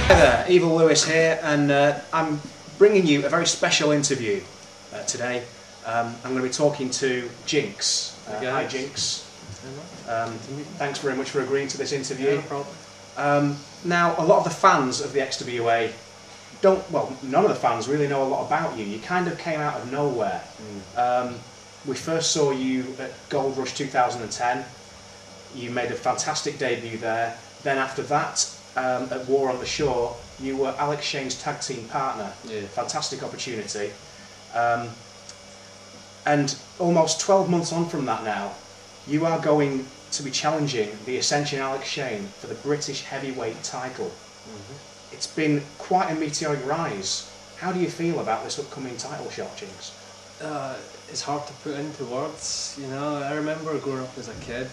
Hi there, Evil Lewis here, and I'm bringing you a very special interview today. I'm going to be talking to Jynkz. Hi Jynkz. Thanks very much for agreeing to this interview. No problem. Now, a lot of the fans of the XWA none of the fans really know a lot about you. You kind of came out of nowhere. We first saw you at Goldrush 2010. You made a fantastic debut there. Then after that, at War on the Shore, you were Alec Shane's tag team partner. Yeah. Fantastic opportunity. And almost 12 months on from that now, you are going to be challenging the Ascension Alec Shane for the British heavyweight title. It's been quite a meteoric rise. How do you feel about this upcoming title shot, Jynkz? It's hard to put into words, you know. I remember growing up as a kid,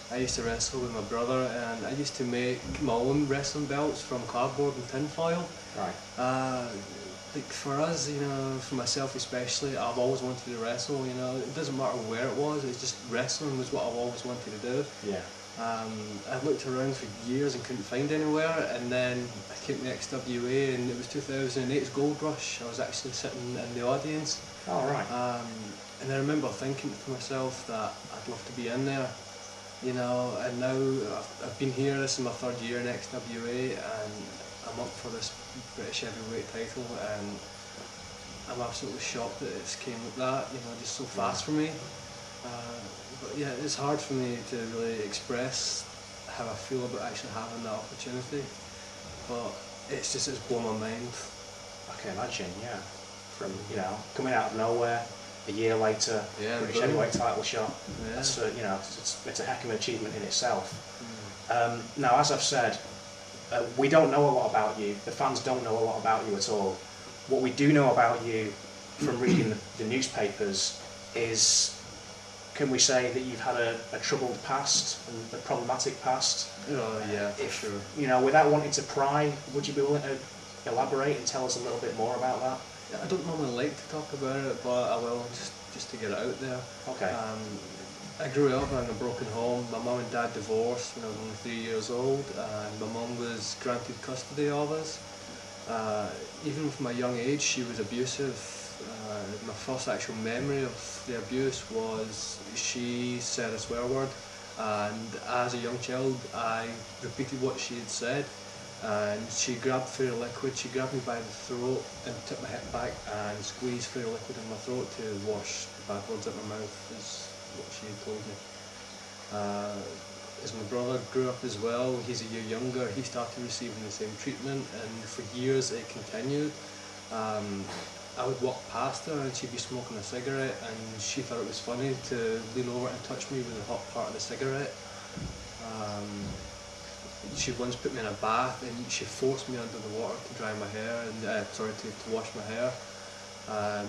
I used to wrestle with my brother, and I used to make my own wrestling belts from cardboard and tinfoil. Right. Like for us, you know, for myself especially, I've always wanted to wrestle, you know. It doesn't matter where it was, it's just wrestling was what I've always wanted to do. Yeah. I looked around for years and couldn't find anywhere, and then I came to XWA, and it was 2008's Goldrush. I was actually sitting in the audience. Oh, right. And I remember thinking to myself that I'd love to be in there, you know, and now I've been here, this is my third year in XWA, and I'm up for this British heavyweight title, and I'm absolutely shocked that it's came like that, you know, just so fast for me. But yeah, it's hard for me to really express how I feel about actually having that opportunity, but it's blown my mind. I can imagine, yeah. From, you know, coming out of nowhere, a year later, Yeah, British heavyweight title shot. Yeah. That's you know, it's a heck of an achievement in itself. Now, as I've said, we don't know a lot about you. The fans don't know a lot about you at all. What we do know about you from reading the newspapers is, can we say that you've had a troubled past and a problematic past? Oh yeah, for sure. You know, without wanting to pry, would you be willing to elaborate and tell us a little bit more about that? I don't normally like to talk about it, but I will, just to get it out there. Okay. I grew up in a broken home. My mum and dad divorced when I was only 3 years old, and my mum was granted custody of us. Even from a young age, she was abusive. My first actual memory of the abuse was she said a swear word, and as a young child I repeated what she had said, and she grabbed Fairy Liquid, she grabbed me by the throat and took my head back and squeezed Fairy Liquid in my throat to wash the bad words out my mouth, is what she had told me. As my brother grew up as well, he's a year younger, he started receiving the same treatment, and for years it continued. I would walk past her and she'd be smoking a cigarette, and she thought it was funny to lean over and touch me with the hot part of the cigarette. She once put me in a bath and she forced me under the water to dry my hair, and to wash my hair.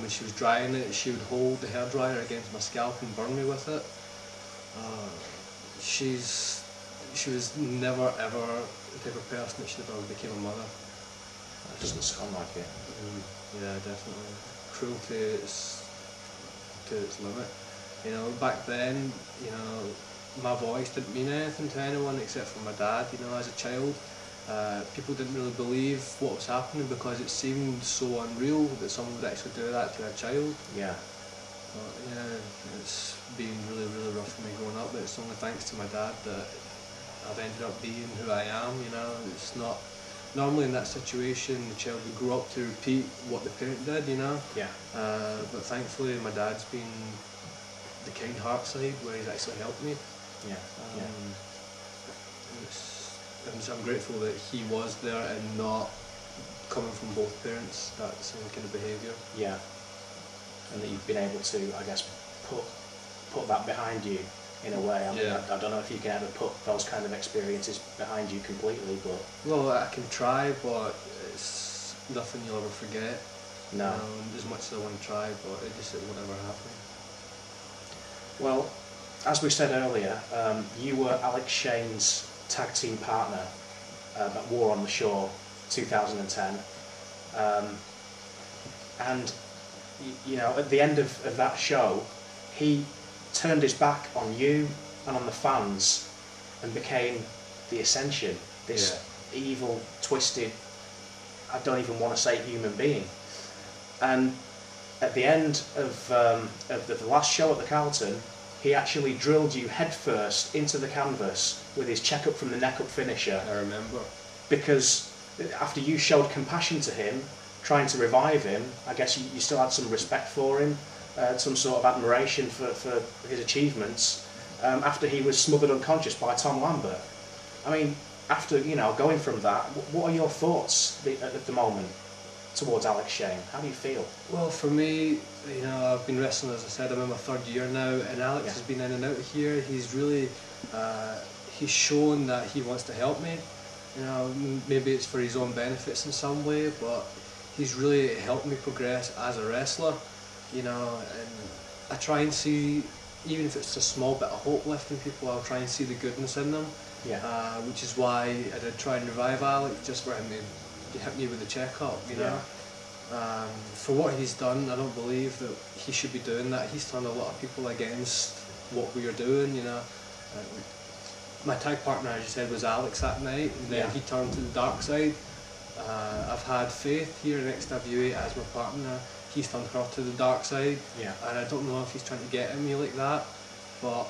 When she was drying it, she would hold the hairdryer against my scalp and burn me with it. She was never ever the type of person that should have ever became a mother. That doesn't sound like it. Yeah, definitely. Cruelty to its limit. You know, back then, you know, my voice didn't mean anything to anyone except for my dad. You know, as a child, people didn't really believe what was happening because it seemed so unreal that someone would actually do that to a child. Yeah. But yeah, it's been really, really rough for me growing up, but it's only thanks to my dad that I've ended up being who I am, you know. It's not... Normally in that situation, the child would grow up to repeat what the parent did, you know. Yeah. But thankfully, my dad's been the kind heart side where he's actually helped me. Yeah. I'm grateful that he was there and not coming from both parents, that same kind of behaviour. Yeah. And that you've been able to, I guess, put that behind you. In a way, I mean, I don't know if you can ever put those kind of experiences behind you completely, but... Well, I can try, but it's nothing you'll ever forget. No. As much as I want to try, but it won't ever happen. Well, as we said earlier, you were Alec Shane's tag team partner at War on the Shore 2010. And, you know, at the end of that show, he turned his back on you and on the fans and became the Ascension, this evil, twisted I don't even want to say human being. And at the end of the last show at the Carlton, he actually drilled you headfirst into the canvas with his check-up from the neck-up finisher. I remember. Because after you showed compassion to him, trying to revive him, I guess you still had some respect for him, some sort of admiration for his achievements, after he was smothered unconscious by Tom Lambert. I mean, after, you know, going from that, what are your thoughts at the moment towards Alec Shane? How do you feel? Well, for me, you know, I've been wrestling, as I said, I'm in my 3rd year now, and Alex Yeah. has been in and out of here. He's really, he's shown that he wants to help me. You know, maybe it's for his own benefits in some way, but he's really helped me progress as a wrestler. You know, and I try and see, even if it's a small bit of hope left in people, I'll try and see the goodness in them. Yeah. Which is why I did try and revive Alec, just for him to hit me with the checkup, you know. For what he's done, I don't believe that he should be doing that. He's turned a lot of people against what we are doing, you know. My tag partner, as you said, was Alex that night, and then he turned to the dark side. I've had Faith here in XWA as my partner. He's turned her to the dark side, and I don't know if he's trying to get at me like that, but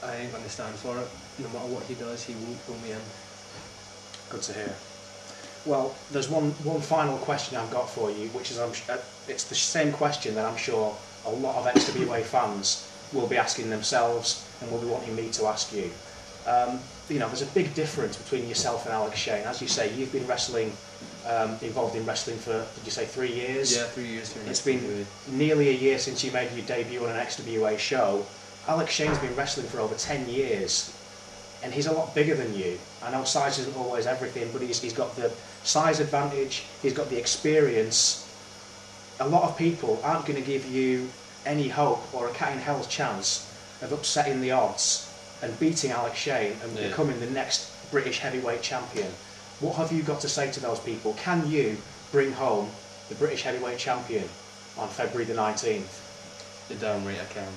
I ain't going to stand for it. No matter what he does, he won't pull me in. Good to hear. Well, there's one final question I've got for you, which is it's the same question that I'm sure a lot of XWA fans will be asking themselves and will be wanting me to ask you. You know, there's a big difference between yourself and Alec Shane. As you say, you've been wrestling, involved in wrestling for, did you say 3 years? Yeah, 3 years here. It's been nearly a year since you made your debut on an XWA show. Alec Shane's been wrestling for over 10 years, and he's a lot bigger than you. I know size isn't always everything, but he's got the size advantage, he's got the experience. A lot of people aren't going to give you any hope or a cat in hell's chance of upsetting the odds and beating Alec Shane and becoming the next British heavyweight champion. What have you got to say to those people? Can you bring home the British heavyweight champion on February the 19th? You're damn right I can.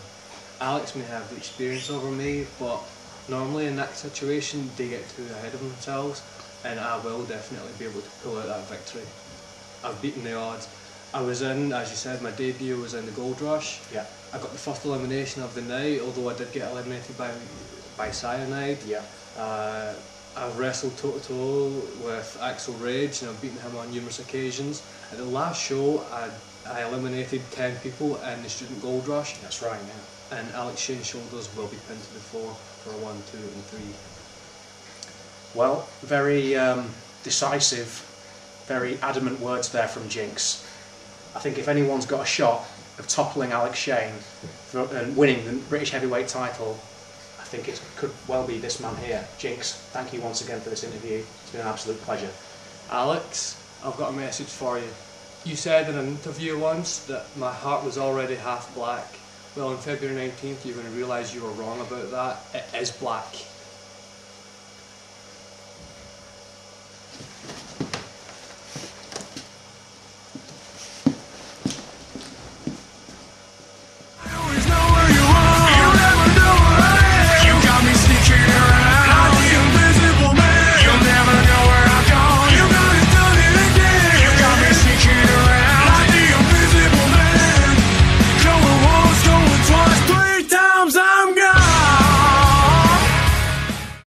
Alex may have the experience over me, but normally in that situation they get too ahead of themselves, and I will definitely be able to pull out that victory. I've beaten the odds. I was in, as you said, my debut was in the Goldrush. Yeah. I got the first elimination of the night, although I did get eliminated by cyanide. Yeah. I've wrestled toe-to-toe with Axel Rage, and I've beaten him on numerous occasions. At the last show, I eliminated 10 people in the Student Goldrush. That's right, yeah. And Alec Shane's shoulders will be pinned to the floor for a 1, 2 and 3. Well, very decisive, very adamant words there from Jynkz. I think if anyone's got a shot of toppling Alec Shane and winning the British heavyweight title, I think it could well be this man here. Jynkz, thank you once again for this interview. It's been an absolute pleasure. Alex, I've got a message for you. You said in an interview once that my heart was already half black. Well, on February 19th, you're going to realise you were wrong about that. It is black.